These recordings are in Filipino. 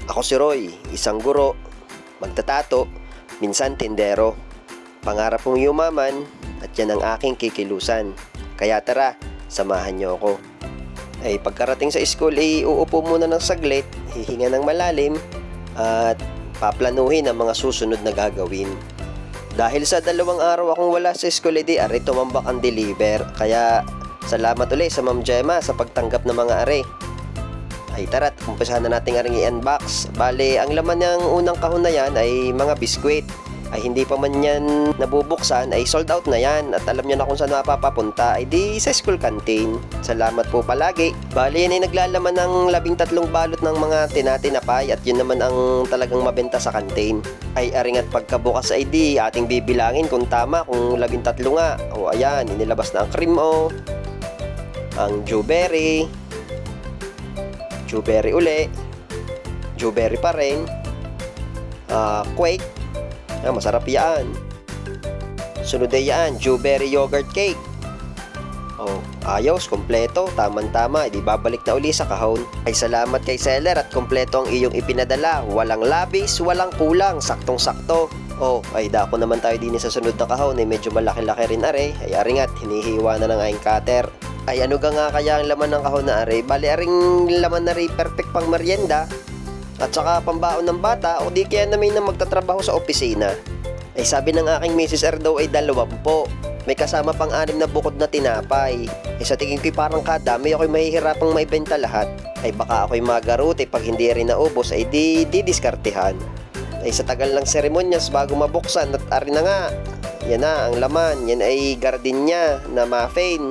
Ako si Roy, isang guro, magtatato, minsan tindero. Pangarap kong yumaman at yan ang aking kikilusan. Kaya tara, samahan niyo ako. Ay pagkarating sa school ay uupo muna ng saglit, hihinga ng malalim at paplanuhin ang mga susunod na gagawin. Dahil sa 2 araw akong wala sa school, edi ari tumambak ang deliver. Kaya salamat ulit sa Ma'am Gemma sa pagtanggap ng mga ari. Ay tara't umpisahan na natin aring i-unbox. Bale, ang laman ng unang kahon na yan ay mga biskwit. Ay hindi pa man yan nabubuksan, ay sold out na yan. At alam nyo na kung saan mapapapunta, ay di sa school canteen. Salamat po palagi. Bale, yan ay naglalaman ng 13 balot ng mga tinatinapay. At yun naman ang talagang mabenta sa canteen. Ay aring at pagkabukas ay di ating bibilangin kung tama, kung 13 nga. O ayan, inilabas na ang cream o. Ang Jewberry. Jewberry uli, Jewberry pa rin, Quake, masarap yan. Sunod ay yan, Jewberry yogurt cake. Oh, ayos, kompleto, tamang-tama, di babalik na uli sa kahon. Ay salamat kay seller at kompleto ang iyong ipinadala. Walang labis, walang kulang, saktong-sakto. Oh, ay dako naman tayo din sa sunod na kahon, ay medyo malaki-laki rin are. Ay aringat, hinihiwa na ng aking cutter. Ay ano ga nga kaya ang laman ng kahon na are? Bali aring laman na rin perfect pang merienda at saka pambaon ng bata o di kaya namin na magtatrabaho sa opisina. Ay sabi ng aking Mrs. Erdo ay 20. May kasama pang 6 na bukod na tinapay. Ay sa tingin ko'y parang kadami ako'y mahihirapang maibenta lahat. Ay baka ako'y magaruti pag hindi rin naubos ay di-diskartehan. Ay sa tagal ng seremonyas bago mabuksan at ari na nga. Yan na ang laman, yan ay gardenia na muffin.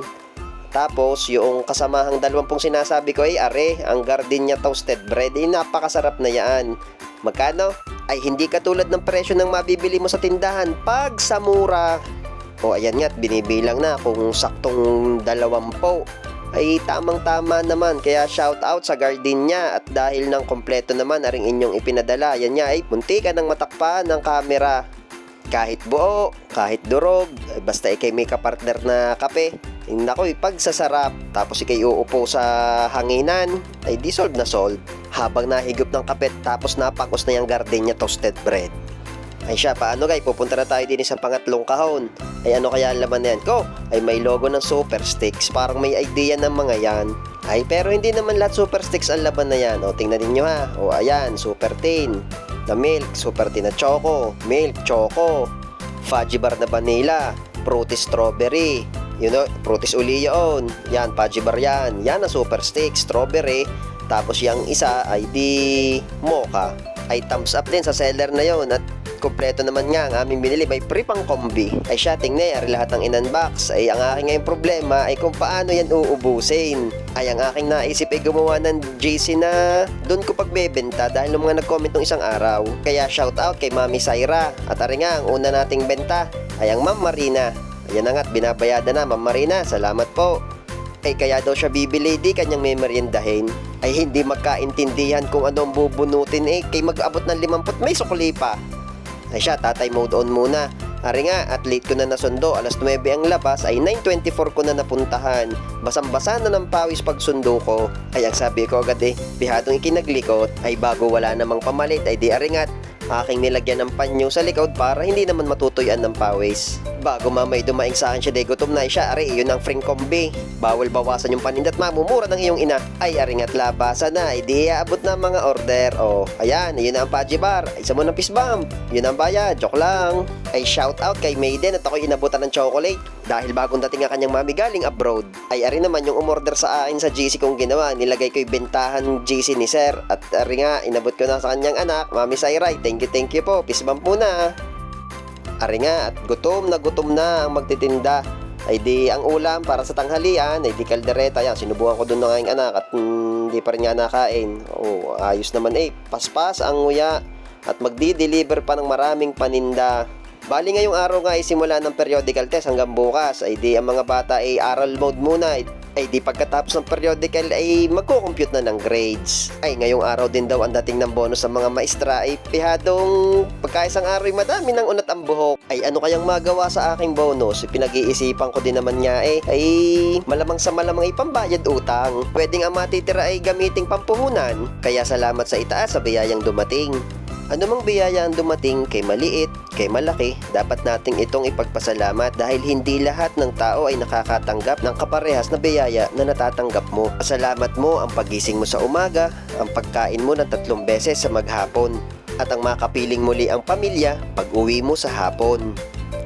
Tapos, yung kasamahang 20 sinasabi ko ay are, ang gardenia toasted bread, ay napakasarap na yan. Magkano? Ay hindi katulad ng presyo ng mabibili mo sa tindahan pag sa mura. O ayan nga, binibilang na kung saktong 20. Ay tamang-tama naman, kaya shout out sa gardenia. At dahil ng kompleto naman aring inyong ipinadala, yan nga ay muntikan ng matakpan ng kamera. Kahit buo, kahit durog, basta ikay may kapartner na kape. Nakoy, pagsasarap, tapos ikay uupo sa hanginan, ay di solve na solve. Habang nahigop ng kapet, tapos napakos na yung gardenia toasted bread. Ay siya, paano guys, pupunta na tayo din sa pangatlong kahon. Ay ano kaya ang laman na yan ko? Ay may logo ng Super Sticks, parang may idea ng mga yan. Ay pero hindi naman lahat Super Sticks ang laman na yan. O tingnan ninyo ha, o ayan, Super Tin na milk, Super Tin na choco, milk, choco, fudgy bar na vanilla, fruity strawberry, fruities uli yun. Yan, fudgy bar yan. Yan ang Super Stick, strawberry. Tapos yung isa ay di mocha. Ay thumbs up din sa seller na yon. At kompleto naman nga ang aming binili. May free pang kombi. Ay siya, tingnan lahat ng in-unbox. Ay ang aking ngayong problema ay kung paano yan uubusin. Ay ang aking naisip ay gumawa ng GC na doon ko pagbebenta dahil ng mga nag-comment ng isang araw. Kaya shout out kay Mami Syra. At ari nga, ang una nating benta ay ang Ma'am Marina. Ayan na nga't binabayada na, Ma'am Marina, salamat po. Ay kaya daw siya bibili, di kanyang may meriendahin. Ay hindi magkaintindihan kung anong bubunutin kay mag-abot ng 50 may sukli pa. Ay siya, tatay mode on muna. Ari nga, at late ko na nasundo, alas 9 ang labas, ay 9:24 ko na napuntahan. Basang-basa na ng pawis pag sundo ko. Ay ang sabi ko agad bihadong ikinaglikot, ay bago wala namang pamalit, ay di ari nga't aking nilagyan ng panyo sa likod para hindi naman matutuyan ng pawis. Bago mamay dumaing sa akin siya, gutom na siya, ari, yun ang fring kombi. Bawal bawasan yung panindat, mamumura ng iyong ina. Ay, aring at labasan na, di aabot na mga order. O, ayan, yun ang fudgy bar. Isa mo ng fist bump. Yun ang bayad, joke lang. Ay, shout out kay Maiden at ako'y inabutan ng chocolate. Dahil bagong dating ang kanyang mami galing abroad. Ay, ari naman yung umorder sa akin sa GC kong ginawa. Nilagay ko'y bentahan GC ni Sir. At ari nga, inabot ko na sa kanyang anak, Mami Syray. Thank you po. Fist bump muna. Ari nga, at gutom na ang magtitinda. Ay di ang ulam para sa tanghalian, ay di kaldereta. Yan, sinubukan ko doon ng aking anak at hindi pa rin nga nakain. Oh, ayos naman paspas ang nguya at magdi-deliver pa ng maraming paninda. Bali ngayong araw nga ay simula ng periodical test hanggang bukas. Ay di ang mga bata ay aral mode muna. Ay di pagkatapos ng periodical ay magko-compute na ng grades. Ay ngayong araw din daw ang dating ng bonus sa mga maestra ay pihadong pagkaisang araw ay madami ng unat ang buhok. Ay ano kayang magawa sa aking bonus? Pinag-iisipan ko din naman nga ay malamang sa malamang ay pambayad utang. Pwedeng ang matitira ay gamiting pampuhunan. Kaya salamat sa itaas sa biyayang dumating. Ano mang biyaya ang dumating, kay maliit, kay malaki, dapat nating itong ipagpasalamat dahil hindi lahat ng tao ay nakakatanggap ng kaparehas na biyaya na natatanggap mo. Pasalamat mo ang pagising mo sa umaga, ang pagkain mo ng 3 beses sa maghapon, at ang makapiling muli ang pamilya pag uwi mo sa hapon.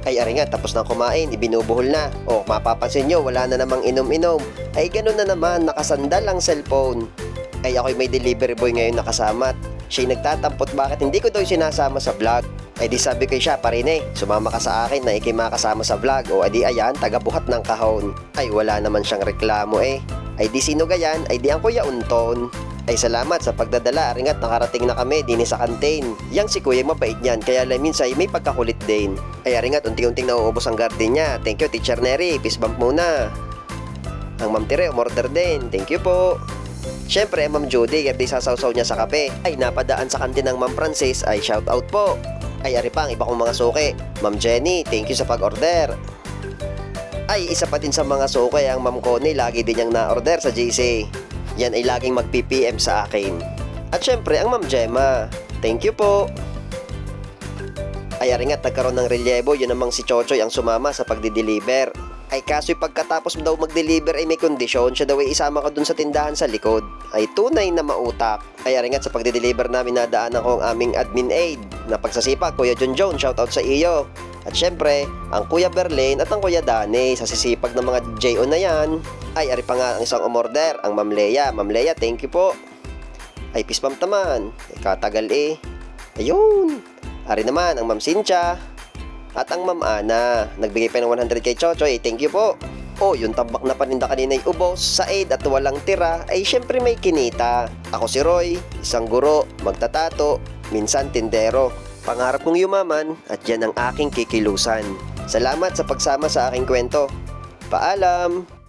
Ay ari nga, tapos na kumain, ibinubuhol na. O mapapansin nyo, wala na namang inom-inom. Ay ganun na naman, nakasandal ang cellphone. Ay ako'y may delivery boy ngayon nakasama. Siya'y nagtatampot bakit hindi ko daw sinasama sa vlog. Ay di sabi ko siya, parine, sumama ka sa akin na ikimakasama sa vlog. O adi ayan, tagabuhat ng kahon. Ay wala naman siyang reklamo eh. Ay di sino gayan, ay di ang Kuya Unton. Ay salamat sa pagdadala, aringat nakarating na kami din sa kantin. Yang si Kuya mabait niyan, kaya minsan may pagkakulit din. Ay aringat, unti-unting nauubos ang garden niya. Thank you Teacher Neri, peace bump muna. Ang Ma'am Tire, umorder din. Thank you po. Siyempre, Ma'am Judy, di sasawsaw niya sa kape. Ay napadaan sa kantin ng Ma'am Francis, ay shout out po. Ay ari pa ang iba kong mga suki. Ma'am Jenny, thank you sa pag-order. Ay isa pa din sa mga suki ang Ma'am Connie, lagi din niyang na-order sa GC. Yan ay laging mag-PPM sa akin. At syempre, ang Ma'am Gemma, thank you po. Ay ari nga, nagkaroon ng relyebo, yun namang si Chochoy ang sumama sa pagdi-deliver. Ay kaso'y pagkatapos daw mag-deliver ay may kondisyon, siya daw ay isama ko dun sa tindahan sa likod. Ay tunay na mautak. Ay aringat sa pagde-deliver namin nadaanan ko ang aming admin aid na pagsasipag, Kuya Junjon, shoutout sa iyo. At syempre, ang Kuya Berlin at ang Kuya Dani sa sisipag ng mga JO na yan. Ay ari pa nga ang isang umorder, ang Ma'am Leia. Ma'am Leia, thank you po. Ay peace bump naman, ay katagal eh. Ayun, ari naman ang Ma'am Cynthia. At ang Ma'am Ana, nagbigay pa ng 100 kay Chochoy, thank you po. O, yung tambak na paninda kanina ay ubos, sa aid at walang tira, ay syempre may kinita. Ako si Roy, isang guro, magtatato, minsan tindero. Pangarap kong yumaman at yan ang aking kikilusan. Salamat sa pagsama sa aking kwento. Paalam!